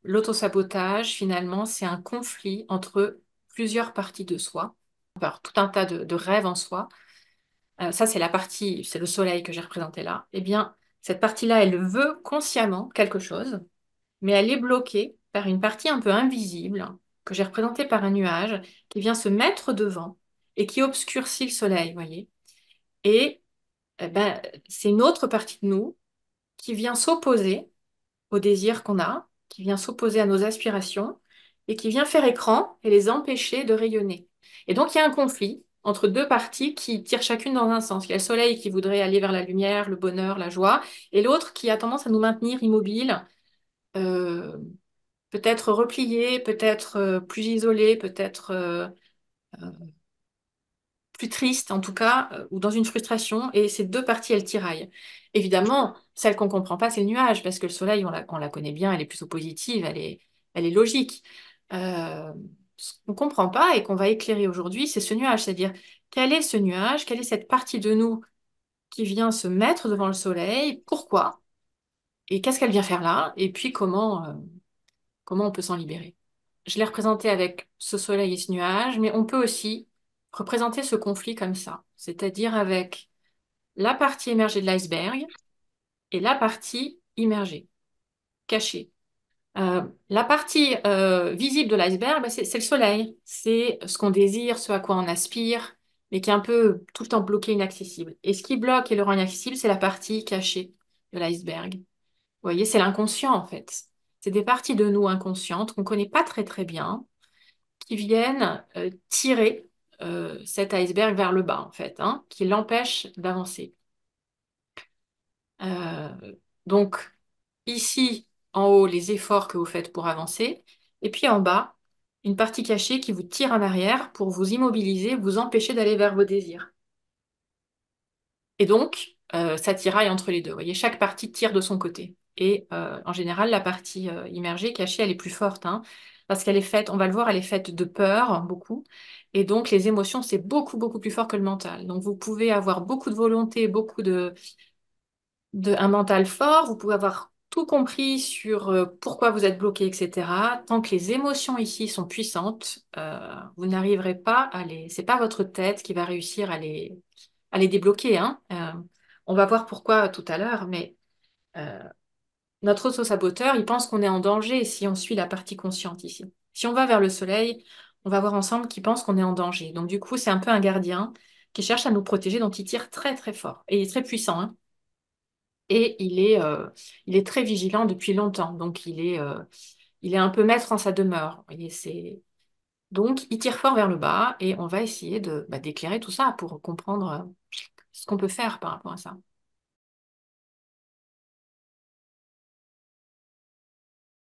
l'autosabotage, finalement, c'est un conflit entre plusieurs parties de soi, alors tout un tas de rêves en soi. Ça, c'est la partie, c'est le soleil que j'ai représenté là. Eh bien, cette partie-là, elle veut consciemment quelque chose, mais elle est bloquée par une partie un peu invisible que j'ai représentée par un nuage qui vient se mettre devant et qui obscurcit le soleil, vous voyez. Et ben, c'est une autre partie de nous qui vient s'opposer aux désirs qu'on a, qui vient s'opposer à nos aspirations et qui vient faire écran et les empêcher de rayonner. Et donc, il y a un conflit entre deux parties qui tirent chacune dans un sens. Il y a le soleil qui voudrait aller vers la lumière, le bonheur, la joie, et l'autre qui a tendance à nous maintenir immobiles, euh, peut-être repliés, peut-être plus isolés, peut-être plus triste en tout cas, ou dans une frustration, et ces deux parties, elles tiraillent. Évidemment, celle qu'on comprend pas, c'est le nuage, parce que le soleil, on la connaît bien, elle est plutôt positive, elle est logique. Ce qu'on comprend pas et qu'on va éclairer aujourd'hui, c'est ce nuage, c'est-à-dire quel est ce nuage, quelle est cette partie de nous qui vient se mettre devant le soleil, pourquoi, et qu'est-ce qu'elle vient faire là, et puis comment on peut s'en libérer. Je l'ai représenté avec ce soleil et ce nuage, mais on peut aussi représenter ce conflit comme ça, c'est-à-dire avec la partie émergée de l'iceberg et la partie immergée, cachée. La partie visible de l'iceberg, bah, c'est le soleil, c'est ce qu'on désire, ce à quoi on aspire, mais qui est un peu tout le temps bloqué, inaccessible. Et ce qui bloque et le rend inaccessible, c'est la partie cachée de l'iceberg. Vous voyez, c'est l'inconscient en fait. C'est des parties de nous inconscientes qu'on ne connaît pas très très bien, qui viennent tirer cet iceberg vers le bas, en fait, hein, qui l'empêchent d'avancer. Euh, donc, ici, en haut, les efforts que vous faites pour avancer, et puis en bas, une partie cachée qui vous tire en arrière pour vous immobiliser, vous empêcher d'aller vers vos désirs. Et donc, ça tiraille entre les deux. Vous voyez, chaque partie tire de son côté. Et en général, la partie immergée, cachée, elle est plus forte, hein, parce qu'elle est faite, on va le voir, elle est faite de peur, beaucoup. Et donc, les émotions, c'est beaucoup, beaucoup plus fort que le mental. Donc, vous pouvez avoir beaucoup de volonté, beaucoup un mental fort, vous pouvez avoir tout compris sur pourquoi vous êtes bloqué, etc. Tant que les émotions ici sont puissantes, vous n'arriverez pas à les... C'est pas votre tête qui va réussir à les débloquer, hein. On va voir pourquoi tout à l'heure, mais euh, notre auto-saboteur, il pense qu'on est en danger si on suit la partie consciente ici. Si on va vers le soleil, on va voir ensemble qu'il pense qu'on est en danger. Donc du coup, c'est un peu un gardien qui cherche à nous protéger, donc il tire très très fort. Et il est très puissant, hein. Et il est très vigilant depuis longtemps. Donc il est un peu maître en sa demeure. Vous voyez, donc il tire fort vers le bas et on va essayer d'éclairer tout ça pour comprendre ce qu'on peut faire par rapport à ça.